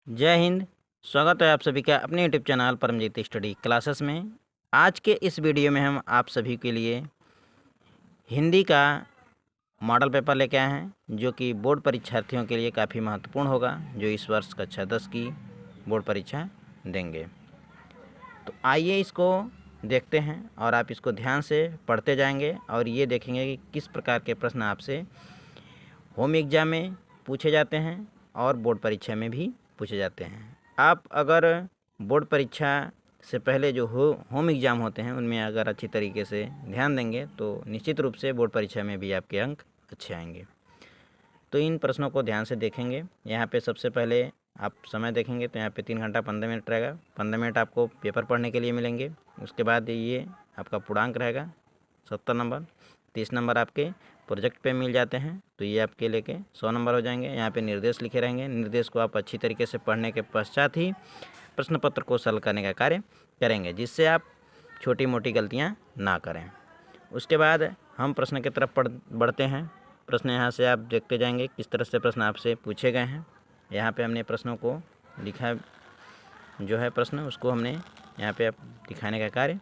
जय हिंद। स्वागत है आप सभी का अपने YouTube channel Paramjeet study classes में। आज के इस वीडियो में हम आप सभी के लिए हिंदी का मॉडल पेपर लेके आए हैं, जो कि बोर्ड परीक्षार्थियों के लिए काफ़ी महत्वपूर्ण होगा, जो इस वर्ष कक्षा 10 की बोर्ड परीक्षा देंगे। तो आइए इसको देखते हैं और आप इसको ध्यान से पढ़ते जाएंगे और ये देखेंगे कि किस प्रकार के प्रश्न आपसे होम एग्ज़ाम में पूछे जाते हैं और बोर्ड परीक्षा में भी पूछे जाते हैं। आप अगर बोर्ड परीक्षा से पहले जो होम एग्ज़ाम होते हैं उनमें अगर अच्छी तरीके से ध्यान देंगे तो निश्चित रूप से बोर्ड परीक्षा में भी आपके अंक अच्छे आएंगे। तो इन प्रश्नों को ध्यान से देखेंगे। यहाँ पे सबसे पहले आप समय देखेंगे तो यहाँ पे 3 घंटा 15 मिनट रहेगा। 15 मिनट आपको पेपर पढ़ने के लिए मिलेंगे। उसके बाद ये आपका पूर्णांक रहेगा 70 नंबर। 30 नंबर आपके प्रोजेक्ट पे मिल जाते हैं, तो ये आपके लेके 100 नंबर हो जाएंगे। यहाँ पे निर्देश लिखे रहेंगे। निर्देश को आप अच्छी तरीके से पढ़ने के पश्चात ही प्रश्न पत्र को सरल करने का कार्य करेंगे, जिससे आप छोटी मोटी गलतियाँ ना करें। उसके बाद हम प्रश्न की तरफ बढ़ते हैं। प्रश्न यहाँ से आप देखते जाएंगे किस तरह से प्रश्न आपसे पूछे गए हैं। यहाँ पे हमने प्रश्नों को लिखा, जो है प्रश्न उसको हमने यहाँ पे आप दिखाने का कार्य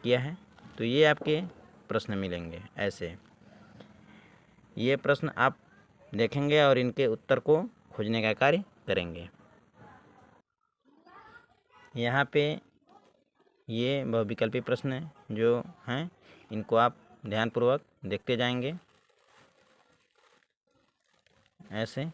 किया है। तो ये आपके प्रश्न मिलेंगे ऐसे। ये प्रश्न आप देखेंगे और इनके उत्तर को खोजने का कार्य करेंगे। यहाँ पे ये बहुविकल्पी प्रश्न जो हैं इनको आप ध्यानपूर्वक देखते जाएंगे ऐसे।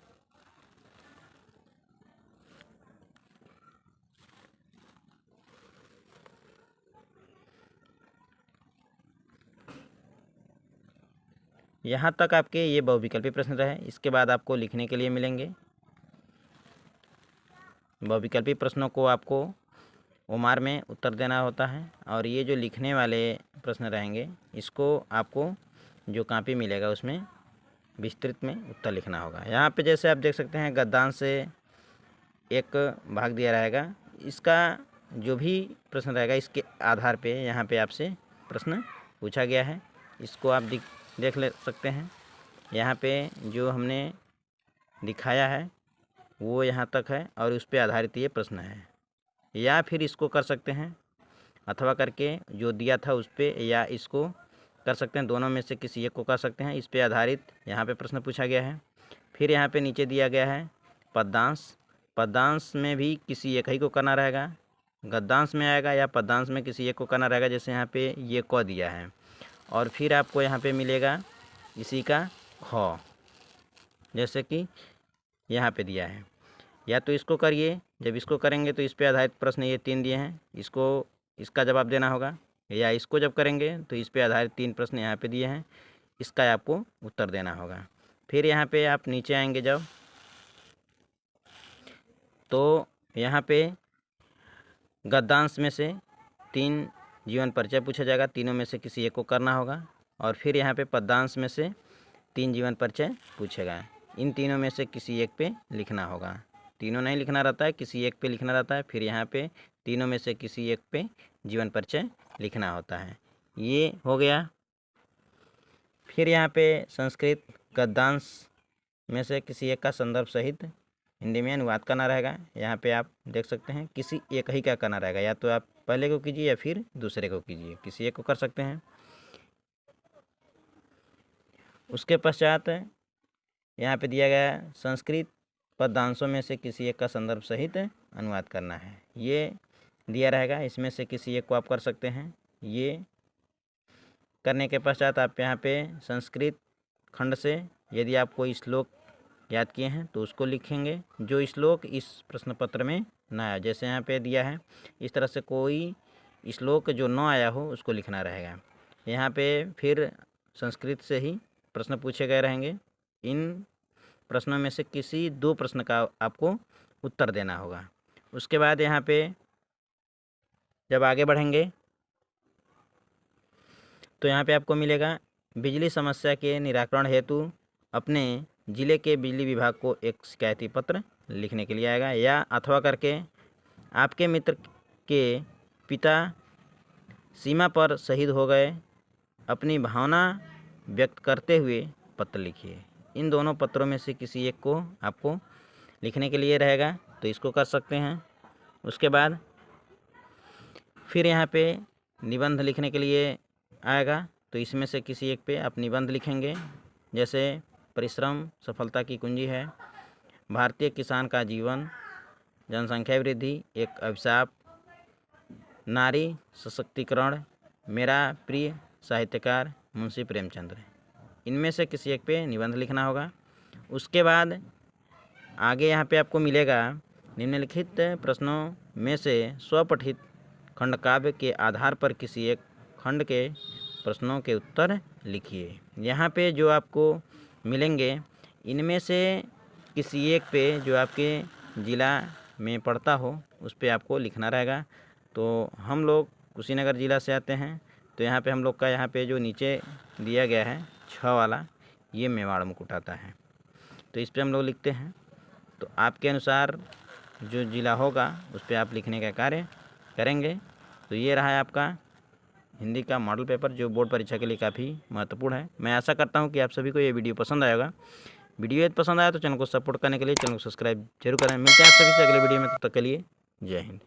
यहाँ तक आपके ये बहुविकल्पी प्रश्न रहे। इसके बाद आपको लिखने के लिए मिलेंगे। बहुविकल्पी प्रश्नों को आपको ओमार में उत्तर देना होता है, और ये जो लिखने वाले प्रश्न रहेंगे इसको आपको जो कॉपी मिलेगा उसमें विस्तृत में उत्तर लिखना होगा। यहाँ पे जैसे आप देख सकते हैं गद्यांश से एक भाग दिया रहेगा। इसका जो भी प्रश्न रहेगा इसके आधार पे यहाँ पे आपसे प्रश्न पूछा गया है। इसको आप देख ले सकते हैं। यहाँ पे जो हमने दिखाया है वो यहाँ तक है और उस पर आधारित ये प्रश्न है। या फिर इसको कर सकते हैं अथवा करके जो दिया था उस पर, या इसको कर सकते हैं। दोनों में से किसी एक को कर सकते हैं। इस पर आधारित यहाँ पे प्रश्न पूछा गया है। फिर यहाँ पे नीचे दिया गया है पद्यांश। पद्यांश में भी किसी एक ही को करना रहेगा। गद्यांश में आएगा या पद्यांश में किसी एक को करना रहेगा। जैसे यहाँ पे ये क दिया है और फिर आपको यहाँ पे मिलेगा इसी का ख, जैसे कि यहाँ पे दिया है। या तो इसको करिए, जब इसको करेंगे तो इस पे आधारित प्रश्न ये 3 दिए हैं, इसका जवाब देना होगा। या इसको जब करेंगे तो इस पे आधारित 3 प्रश्न यहाँ पे दिए हैं, इसका आपको उत्तर देना होगा। फिर यहाँ पे आप नीचे आएंगे जब, तो यहाँ पे गद्यांश में से 3 जीवन परिचय पूछा जाएगा। तीनों में से किसी एक को करना होगा। और फिर यहाँ पे पद्यांश में से 3 जीवन परिचय पूछेगा। इन तीनों में से किसी एक पे लिखना होगा। तीनों नहीं लिखना रहता है, किसी एक पे लिखना रहता है। फिर यहाँ पे तीनों में से किसी एक पे जीवन परिचय लिखना होता है। ये हो गया। फिर यहाँ पे संस्कृत गद्यांश में से किसी एक का संदर्भ सहित हिंदी में अनुवाद करना रहेगा। यहाँ पे आप देख सकते हैं किसी एक ही का करना रहेगा। या तो आप पहले को कीजिए या फिर दूसरे को कीजिए, किसी एक को कर सकते हैं। उसके पश्चात यहाँ पे दिया गया है संस्कृत पद्यांशों में से किसी एक का संदर्भ सहित अनुवाद करना है। ये दिया रहेगा, इसमें से किसी एक को आप कर सकते हैं। ये करने के पश्चात आप यहाँ पे संस्कृत खंड से यदि आप कोई श्लोक याद किए हैं तो उसको लिखेंगे, जो श्लोक इस प्रश्न पत्र में ना आया। जैसे यहाँ पे दिया है इस तरह से कोई श्लोक जो न आया हो उसको लिखना रहेगा। यहाँ पे फिर संस्कृत से ही प्रश्न पूछे गए रहेंगे। इन प्रश्नों में से किसी 2 प्रश्न का आपको उत्तर देना होगा। उसके बाद यहाँ पे जब आगे बढ़ेंगे तो यहाँ पे आपको मिलेगा बिजली समस्या के निराकरण हेतु अपने ज़िले के बिजली विभाग को एक शिकायती पत्र लिखने के लिए आएगा। या अथवा करके आपके मित्र के पिता सीमा पर शहीद हो गए, अपनी भावना व्यक्त करते हुए पत्र लिखिए। इन दोनों पत्रों में से किसी एक को आपको लिखने के लिए रहेगा। तो इसको कर सकते हैं। उसके बाद फिर यहाँ पे निबंध लिखने के लिए आएगा, तो इसमें से किसी एक पे आप निबंध लिखेंगे। जैसे परिश्रम सफलता की कुंजी है, भारतीय किसान का जीवन, जनसंख्या वृद्धि एक अभिशाप, नारी सशक्तिकरण, मेरा प्रिय साहित्यकार मुंशी प्रेमचंद्र। इनमें से किसी एक पे निबंध लिखना होगा। उसके बाद आगे यहाँ पे आपको मिलेगा, निम्नलिखित प्रश्नों में से स्वपठित खंड काव्य के आधार पर किसी एक खंड के प्रश्नों के उत्तर लिखिए। यहाँ पे जो आपको मिलेंगे, इनमें से किसी एक पे जो आपके ज़िला में पड़ता हो उस पे आपको लिखना रहेगा। तो हम लोग कुशीनगर ज़िला से आते हैं, तो यहाँ पे हम लोग का यहाँ पे जो नीचे दिया गया है 6 वाला, ये मेवाड़ मुकुट आता है, तो इस पे हम लोग लिखते हैं। तो आपके अनुसार जो ज़िला होगा उस पे आप लिखने का कार्य करेंगे। तो ये रहा है आपका हिंदी का मॉडल पेपर, जो बोर्ड परीक्षा के लिए काफ़ी महत्वपूर्ण है। मैं आशा करता हूँ कि आप सभी को ये वीडियो पसंद आएगा। वीडियो यदि पसंद आया तो चैनल को सपोर्ट करने के लिए चैनल को सब्सक्राइब जरूर करें। मिलते हैं आप सभी से अगले वीडियो में, तब तक के लिए जय हिंद।